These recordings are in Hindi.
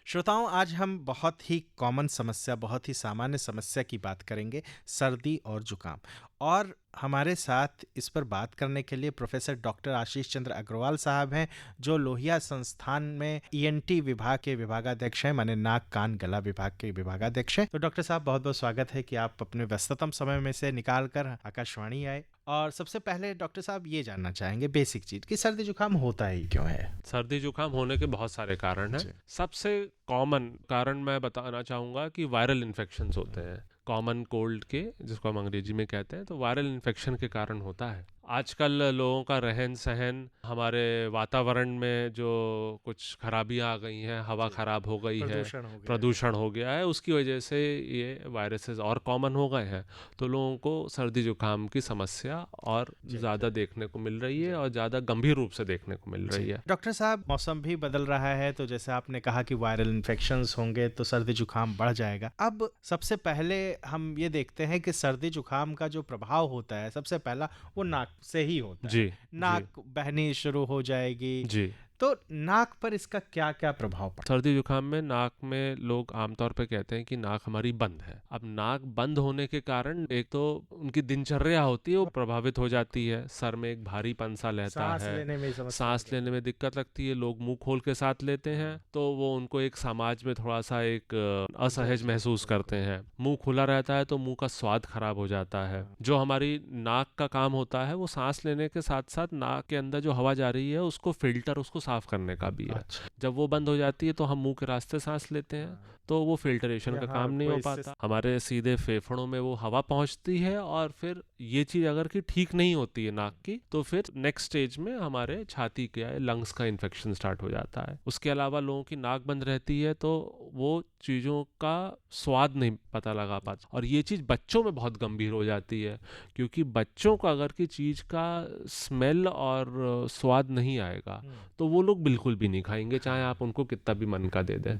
श्रोताओं, आज हम बहुत ही कॉमन समस्या, बहुत ही सामान्य समस्या की बात करेंगे, सर्दी और जुकाम। और हमारे साथ इस पर बात करने के लिए प्रोफेसर डॉक्टर आशीष चंद्र अग्रवाल साहब हैं, जो लोहिया संस्थान में ईएनटी विभाग के विभागाध्यक्ष हैं, माने नाक कान गला विभाग के विभागाध्यक्ष हैं। तो डॉक्टर साहब, बहुत बहुत स्वागत है कि आप अपने व्यस्ततम समय में से निकाल कर आकाशवाणी आए। और सबसे पहले डॉक्टर साहब ये जानना चाहेंगे बेसिक चीज कि सर्दी जुकाम होता ही क्यों है। सर्दी जुकाम होने के बहुत सारे कारण हैं। सबसे कॉमन कारण मैं बताना चाहूँगा कि वायरल इन्फेक्शंस होते हैं। कॉमन कोल्ड के, जिसको हम अंग्रेजी में कहते हैं, तो वायरल इन्फेक्शन के कारण होता है। आजकल लोगों का रहन सहन, हमारे वातावरण में जो कुछ खराबियां आ गई हैं, हवा खराब हो गई है, प्रदूषण हो गया है, उसकी वजह से ये वायरसेस और कॉमन हो गए हैं। तो लोगों को सर्दी जुकाम की समस्या और ज़्यादा देखने को मिल रही है और ज़्यादा गंभीर रूप से देखने को मिल रही है। डॉक्टर साहब, मौसम भी बदल रहा है, तो जैसे आपने कहा कि वायरल इन्फेक्शंस होंगे तो सर्दी जुकाम बढ़ जाएगा। अब सबसे पहले हम ये देखते हैं कि सर्दी जुकाम का जो प्रभाव होता है, सबसे पहला वो नाक से ही होता है। जी, नाक बहनी शुरू हो जाएगी। जी। तो नाक पर इसका क्या क्या प्रभाव पड़ता है? सर्दी जुकाम में नाक में लोग आमतौर पे कहते हैं कि नाक हमारी बंद है। अब नाक बंद होने के कारण एक तो उनकी दिनचर्या होती है वो प्रभावित हो जाती है। सर में एक भारीपन सा रहता है, सांस लेने में दिक्कत लगती है। लोग मुंह खोल के सांस लेते हैं तो वो उनको एक समाज में थोड़ा सा एक असहज महसूस करते हैं। मुंह खुला रहता है तो मुंह का स्वाद खराब हो जाता है। जो हमारी नाक का काम होता है वो सांस लेने के साथ साथ नाक के अंदर जो हवा जा रही है उसको फिल्टर, उसको साफ करने का भी है। जब वो बंद हो जाती है तो हम मुंह के रास्ते सांस लेते हैं तो वो फिल्टरेशन का काम नहीं हो पाता। हमारे सीधे फेफड़ों में वो हवा पहुंचती है और फिर ये चीज अगर कि ठीक नहीं होती है नाक की, तो फिर नेक्स्ट स्टेज में हमारे छाती के लंग्स का इन्फेक्शन स्टार्ट हो जाता है। उसके अलावा लोगों की नाक बंद रहती है तो वो चीजों का स्वाद नहीं पता लगा पाता। और ये चीज बच्चों में बहुत गंभीर हो जाती है, क्योंकि बच्चों को अगर की चीज का स्मेल और स्वाद नहीं आएगा तो वो लोग बिल्कुल भी नहीं खाएंगे, चाहे आप उनको कितना भी मन का दे दें।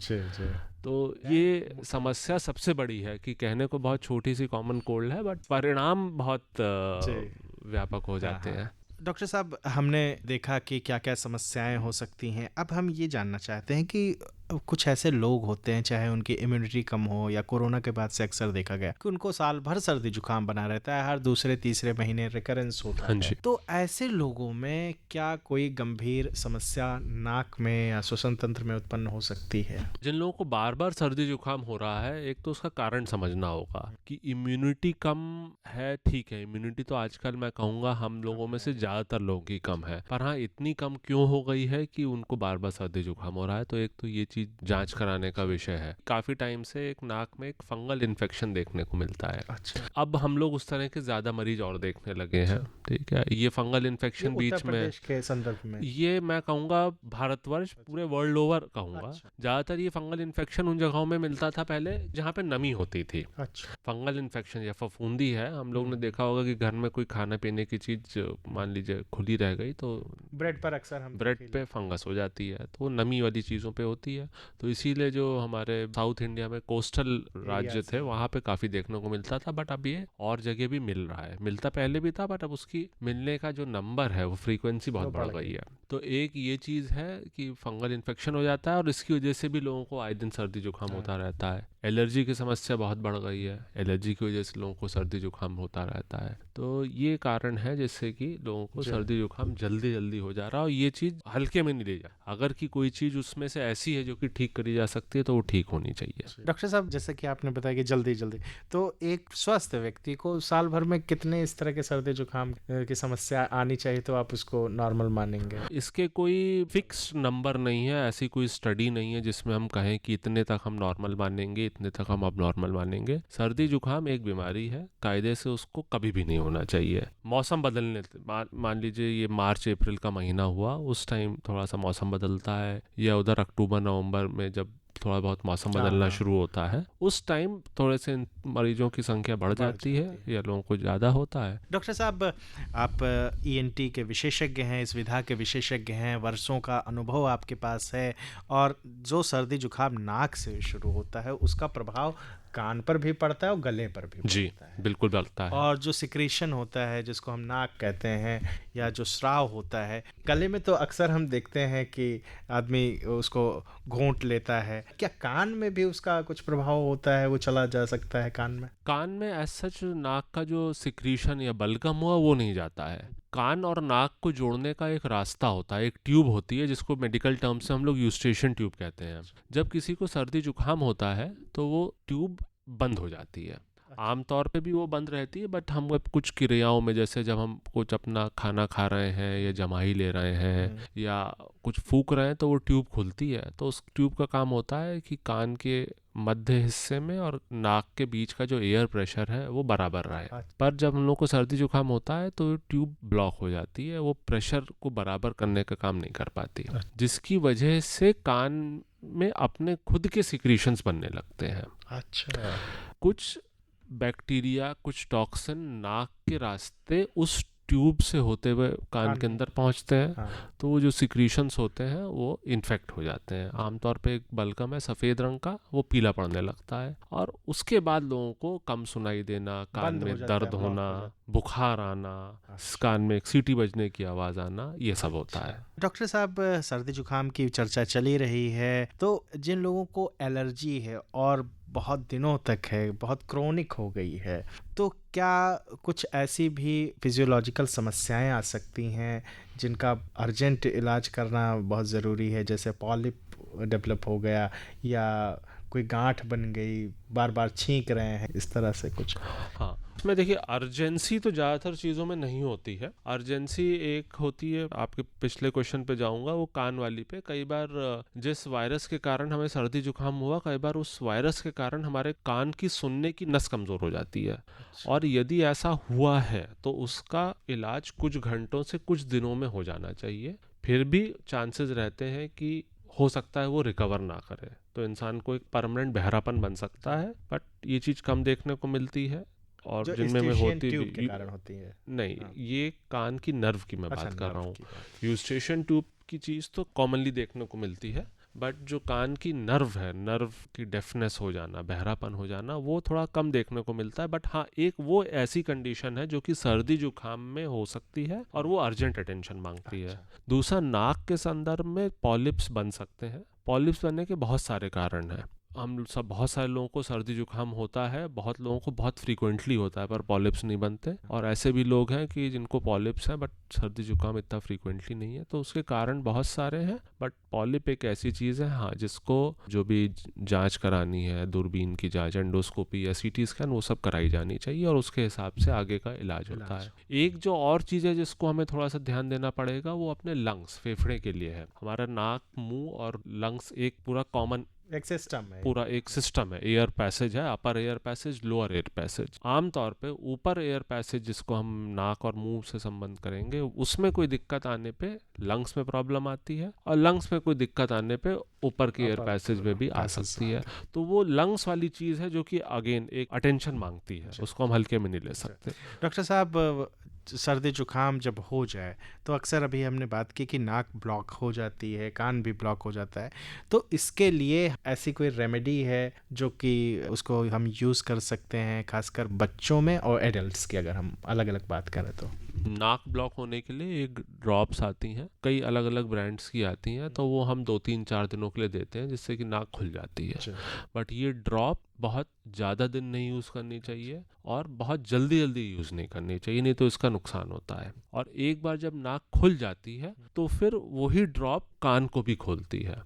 तो ये समस्या सबसे बड़ी है कि कहने को बहुत छोटी सी कॉमन कोल्ड है, बट परिणाम बहुत व्यापक हो जाते हैं। डॉक्टर साहब, हमने देखा कि क्या क्या समस्याएं हो सकती हैं। अब हम ये जानना चाहते हैं कि कुछ ऐसे लोग होते हैं, चाहे उनकी इम्यूनिटी कम हो या कोरोना के बाद से अक्सर देखा गया कि उनको साल भर सर्दी जुकाम बना रहता है, हर दूसरे तीसरे महीने रिकरेंस होता है। तो ऐसे लोगों में क्या कोई गंभीर समस्या नाक में या श्वसन तंत्र में उत्पन्न हो सकती है? जिन लोगों को बार बार सर्दी जुकाम हो रहा है, एक तो उसका कारण समझना होगा कि इम्यूनिटी कम है। ठीक है, इम्यूनिटी तो आजकल मैं कहूँगा हम लोगों में से ज़्यादातर लोगों की कम है, पर हाँ, इतनी कम क्यों हो गई है कि उनको बार बार सर्दी जुकाम हो रहा है? तो एक तो ये जांच कराने का विषय है। काफी टाइम से एक नाक में एक फंगल इन्फेक्शन देखने को मिलता है। अच्छा। अब हम लोग उस तरह के ज्यादा मरीज और देखने लगे हैं। ठीक है, ये फंगल इन्फेक्शन बीच में के संदर्भ में, ये मैं कहूँगा भारतवर्ष, पूरे वर्ल्ड ओवर कहूँगा, ज्यादातर ये फंगल इन्फेक्शन उन जगहों में मिलता था पहले जहाँ पे नमी होती थी। अच्छा। फंगल इन्फेक्शन या फफूंदी है, हम लोग ने देखा होगा कि घर में कोई खाने पीने की चीज मान लीजिए खुली रह गई तो ब्रेड पर अक्सर हम ब्रेड पे फंगस हो जाती है, तो नमी वाली चीजों पे होती है। तो इसीलिए जो हमारे साउथ इंडिया में कोस्टल राज्य थे वहाँ पे काफी देखने को मिलता था, बट अब ये और जगह भी मिल रहा है। मिलता पहले भी था, बट अब उसकी मिलने का जो नंबर है, वो फ्रीक्वेंसी बहुत बढ़ गई है। तो एक ये चीज है कि फंगल इन्फेक्शन हो जाता है और इसकी वजह से भी लोगों को आए दिन सर्दी जुकाम होता रहता है। एलर्जी की समस्या बहुत बढ़ गई है, एलर्जी की वजह से लोगों को सर्दी जुकाम होता रहता है। तो ये कारण है जिससे कि लोगों को सर्दी जुकाम जल्दी जल्दी हो जा रहा है, और ये चीज हल्के में नहीं ले जा। अगर की कोई चीज उसमें से ऐसी है जो कि ठीक करी जा सकती है तो वो ठीक होनी चाहिए। डॉक्टर साहब, जैसे कि आपने बताया कि जल्दी जल्दी, तो एक स्वस्थ व्यक्ति को साल भर में कितने इस तरह के सर्दी जुकाम की समस्या आनी चाहिए तो आप उसको नॉर्मल मानेंगे? इसके कोई फिक्स नंबर नहीं है, ऐसी कोई स्टडी नहीं है जिसमें हम कहें कि इतने तक हम नॉर्मल मानेंगे, इतने तक हम अब नॉर्मल मानेंगे। सर्दी जुकाम एक बीमारी है, कायदे से उसको कभी भी नहीं होना चाहिए। मौसम बदलने, मान लीजिए ये मार्च अप्रैल का महीना हुआ, उस टाइम थोड़ा सा मौसम बदलता है, या उधर अक्टूबर नवंबर में जब थोड़ा बहुत मौसम बदलना शुरू होता है, उस टाइम थोड़े से मरीजों की संख्या बढ़ जाती है या लोगों को ज़्यादा होता है। डॉक्टर साहब, आप ईएनटी के विशेषज्ञ हैं, इस विधा के विशेषज्ञ हैं, वर्षों का अनुभव आपके पास है, और जो सर्दी जुकाम नाक से शुरू होता है उसका प्रभाव कान पर भी पड़ता है और गले पर भी पड़ता है। बिल्कुल पड़ता है। और जो सिक्रेशन होता है, जिसको हम नाक कहते हैं, या जो स्राव होता है गले में, तो अक्सर हम देखते हैं कि आदमी उसको घोंट लेता है, क्या कान में भी उसका कुछ प्रभाव होता है, वो चला जा सकता है कान में? कान में एज सच नाक का जो सिक्रीशन या बलगम हुआ वो नहीं जाता है। कान और नाक को जोड़ने का एक रास्ता होता है, एक ट्यूब होती है जिसको मेडिकल टर्म से हम लोग यूस्टेशन ट्यूब कहते हैं। जब किसी को सर्दी जुकाम होता है तो वो ट्यूब बंद हो जाती है। आमतौर पे भी वो बंद रहती है, बट हम अब कुछ क्रियाओं में, जैसे जब हम कुछ अपना खाना खा रहे हैं या जमाई ले रहे हैं या कुछ फूंक रहे हैं तो वो ट्यूब खुलती है। तो उस ट्यूब का काम होता है कि कान के मध्य हिस्से में और नाक के बीच का जो एयर प्रेशर है वो बराबर रहे। पर जब हम लोग को सर्दी जुकाम होता है तो ट्यूब ब्लॉक हो जाती है, वो प्रेशर को बराबर करने का काम नहीं कर पाती, जिसकी वजह से कान में अपने खुद के सिक्रीशंस बनने लगते हैं। अच्छा। कुछ बैक्टीरिया, कुछ टॉक्सिन नाक के रास्ते उस ट्यूब से होते हुए कान के अंदर पहुंचते हैं। हाँ। तो वो जो सिक्रीशंस होते हैं वो इन्फेक्ट हो जाते हैं। आमतौर पे एक बलगम है सफ़ेद रंग का, वो पीला पड़ने लगता है और उसके बाद लोगों को कम सुनाई देना, कान में दर्द होना, बुखार आना, कान में एक सीटी बजने की आवाज़ आना, ये सब होता है। डॉक्टर साहब, सर्दी जुकाम की चर्चा चली रही है, तो जिन लोगों को एलर्जी है और बहुत दिनों तक है, बहुत क्रोनिक हो गई है, तो क्या कुछ ऐसी भी फिजियोलॉजिकल समस्याएं आ सकती हैं जिनका अर्जेंट इलाज करना बहुत ज़रूरी है, जैसे पॉलिप डेवलप हो गया या कोई गांठ बन गई, बार बार छींक रहे हैं, इस तरह से कुछ? हाँ, इसमें देखिए अर्जेंसी तो ज़्यादातर चीज़ों में नहीं होती है। अर्जेंसी एक होती है, आपके पिछले क्वेश्चन पे जाऊंगा, वो कान वाली पे। कई बार जिस वायरस के कारण हमें सर्दी जुकाम हुआ, कई बार उस वायरस के कारण हमारे कान की सुनने की नस कमज़ोर हो जाती है। और यदि ऐसा हुआ है तो उसका इलाज कुछ घंटों से कुछ दिनों में हो जाना चाहिए। फिर भी चांसेस रहते हैं कि हो सकता है वो रिकवर ना करे, तो इंसान को एक परमानेंट बहरापन बन सकता है। बट ये चीज़ कम देखने को मिलती है और जिनमें में होती ट्यूब के कारण होती है। नहीं, ये कान की नर्व की मैं बात कर रहा हूँ। यूस्टेशन ट्यूब की चीज़ तो कॉमनली देखने को मिलती है, बट जो कान की नर्व है, नर्व की डेफनेस हो जाना, बहरापन हो जाना, वो थोड़ा कम देखने को मिलता है। बट हाँ, एक वो ऐसी कंडीशन है जो कि सर्दी जुकाम में हो सकती है और वो अर्जेंट अटेंशन मांगती है। दूसरा, नाक के संदर्भ में पॉलिप्स बन सकते हैं। पॉलिप्स बनने के बहुत सारे कारण हैं। हम सब, बहुत सारे लोगों को सर्दी जुकाम होता है, बहुत लोगों को बहुत फ्रीक्वेंटली होता है पर पॉलिप्स नहीं बनते, और ऐसे भी लोग हैं कि जिनको पॉलिप्स हैं बट सर्दी जुकाम इतना फ्रीक्वेंटली नहीं है। तो उसके कारण बहुत सारे हैं, बट पॉलिप एक ऐसी चीज़ है हाँ जिसको जो भी जांच करानी है, दूरबीन की जांच, एंडोस्कोपी या सीटी स्कैन, वो सब कराई जानी चाहिए और उसके हिसाब से आगे का इलाज होता है। एक जो और चीज़ है जिसको हमें थोड़ा सा ध्यान देना पड़ेगा, वो अपने लंग्स, फेफड़े के लिए है। हमारा नाक, मुंह और लंग्स एक पूरा कॉमन एक सिस्टम है, पूरा एक सिस्टम है। एयर पैसेज है, अपर air passage, lower air passage. आमतौर पे ऊपर एयर पैसेज, जिसको हम नाक और मुंह से संबंध करेंगे, उसमें कोई दिक्कत आने पे लंग्स में प्रॉब्लम आती है, और लंग्स में कोई दिक्कत आने पे ऊपर की एयर पैसेज में भी आ सकती है। तो वो लंग्स वाली चीज़ है जो कि अगेन एक अटेंशन मांगती है, उसको हम हल्के में नहीं ले सकते। डॉक्टर साहब, सर्दी जुकाम जब हो जाए तो अक्सर, अभी हमने बात की कि नाक ब्लॉक हो जाती है, कान भी ब्लॉक हो जाता है, तो इसके लिए ऐसी कोई रेमेडी है जो कि उसको हम यूज़ कर सकते हैं, खासकर बच्चों में और एडल्ट्स की अगर हम अलग अलग बात करें तो? नाक ब्लॉक होने के लिए एक ड्रॉप्स आती हैं, कई अलग अलग ब्रांड्स की आती हैं, तो वो हम 2-3-4 दिनों के लिए देते हैं जिससे कि नाक खुल जाती है। बट ये ड्रॉप बहुत ज़्यादा दिन नहीं यूज़ करनी चाहिए और बहुत जल्दी जल्दी यूज़ नहीं करनी चाहिए, नहीं तो इसका नुकसान होता है। और एक बार जब नाक खुल जाती है तो फिर वही ड्रॉप कान को भी खोलती है।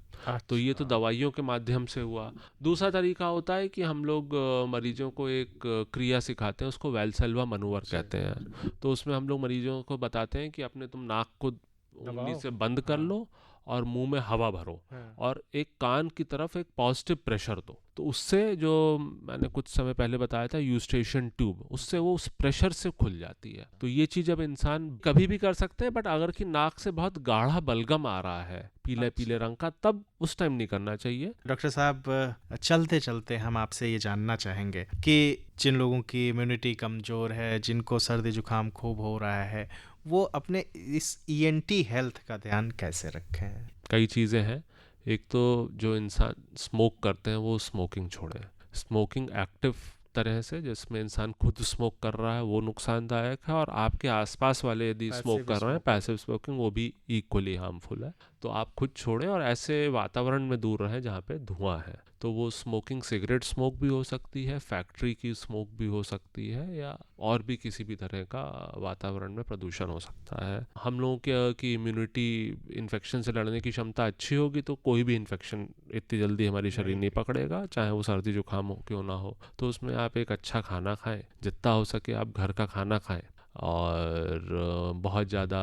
तो ये तो दवाइयों के माध्यम से हुआ। दूसरा तरीका होता है कि हम लोग मरीजों को एक क्रिया सिखाते हैं, उसको वैल्सेल्वा मनूवर कहते हैं। तो उसमें हम लोग मरीजों को बताते हैं कि अपने तुम नाक को उंगली से बंद कर लो और मुंह में हवा भरो और एक कान की तरफ एक पॉजिटिव प्रेशर दो। तो उससे, जो मैंने कुछ समय पहले बताया था यूस्टेशन ट्यूब, उससे वो उस प्रेशर से खुल जाती है। तो ये चीज़ अब इंसान कभी भी कर सकते हैं, बट अगर कि नाक से बहुत गाढ़ा बलगम आ रहा है पीले पीले रंग का, तब उस टाइम नहीं करना चाहिए। डॉक्टर साहब, चलते चलते हम आपसे ये जानना चाहेंगे कि जिन लोगों की इम्यूनिटी कमज़ोर है, जिनको सर्दी जुकाम खूब हो रहा है, वो अपने इस ईएनटी हेल्थ का ध्यान कैसे रखें? कई चीज़ें हैं। एक तो जो इंसान स्मोक करते हैं वो स्मोकिंग छोड़ें। स्मोकिंग एक्टिव तरह से, जिसमें इंसान खुद स्मोक कर रहा है वो नुकसानदायक है, और आपके आसपास वाले यदि स्मोक कर रहे हैं, पैसिव स्मोकिंग, वो भी इक्वली हार्मफुल है। तो आप खुद छोड़ें और ऐसे वातावरण में दूर रहें जहाँ पे धुआं है। तो वो स्मोकिंग सिगरेट स्मोक भी हो सकती है, फैक्ट्री की स्मोक भी हो सकती है, या और भी किसी भी तरह का वातावरण में प्रदूषण हो सकता है। हम लोगों की इम्यूनिटी, इन्फेक्शन से लड़ने की क्षमता अच्छी होगी तो कोई भी इन्फेक्शन इतनी जल्दी हमारी शरीर नहीं पकड़ेगा, चाहे वो सर्दी जुकाम हो क्यों ना हो। तो उसमें आप एक अच्छा खाना खाएं, जितना हो सके आप घर का खाना खाएं, और बहुत ज़्यादा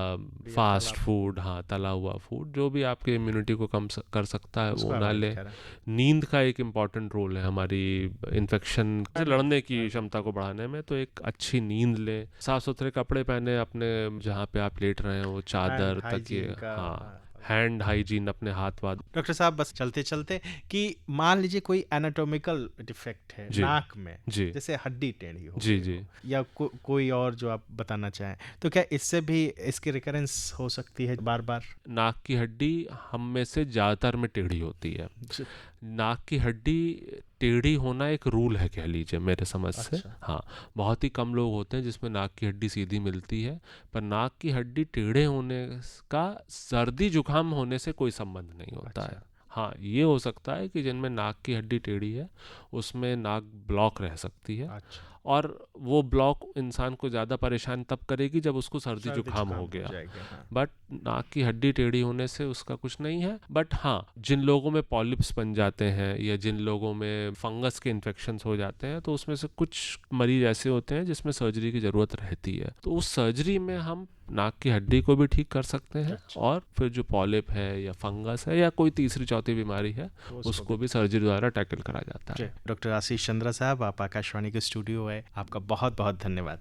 फास्ट फूड, हाँ तला हुआ फूड, जो भी आपके इम्यूनिटी को कम कर सकता है वो ना लें। नींद का एक इम्पॉर्टेंट रोल है हमारी इन्फेक्शन से लड़ने की क्षमता को बढ़ाने में, तो एक अच्छी नींद लें, साफ सुथरे कपड़े पहने, अपने जहाँ पे आप लेट रहे हैं वो चादर, तकिए, हाँ, हैंड हाइजीन, अपने हाथ वाथ। डॉक्टर साहब, बस चलते चलते कि मान लीजिए कोई एनाटॉमिकल डिफेक्ट है नाक में, जैसे हड्डी टेढ़ी हो जी या कोई और जो आप बताना चाहें, तो क्या इससे भी इसकी रिकरेंस हो सकती है बार बार? नाक की हड्डी हम में से ज़्यादातर में टेढ़ी होती है। नाक की हड्डी टेढ़ी होना एक रूल है, कह लीजिए मेरे समझ से। हाँ, बहुत ही कम लोग होते हैं जिसमें नाक की हड्डी सीधी मिलती है, पर नाक की हड्डी टेढ़े होने का सर्दी जुकाम होने से कोई संबंध नहीं होता है। हाँ, ये हो सकता है कि जिनमें नाक की हड्डी टेढ़ी है उसमें नाक ब्लॉक रह सकती है, और वो ब्लॉक इंसान को ज़्यादा परेशान तब करेगी जब उसको सर्दी जुकाम हो गया। बट नाक की हड्डी टेढ़ी होने से उसका कुछ नहीं है। बट हाँ, जिन लोगों में पॉलिप्स बन जाते हैं या जिन लोगों में फंगस के इन्फेक्शंस हो जाते हैं, तो उसमें से कुछ मरीज ऐसे होते हैं जिसमें सर्जरी की ज़रूरत रहती है, तो उस सर्जरी में हम नाक की हड्डी को भी ठीक कर सकते हैं, और फिर जो पॉलिप है या फंगस है या कोई तीसरी चौथी बीमारी है उसको भी सर्जरी द्वारा टैकल करा जाता है। डॉक्टर आशीष चंद्रा साहब, आप आकाशवाणी के स्टूडियो है, आपका बहुत बहुत धन्यवाद।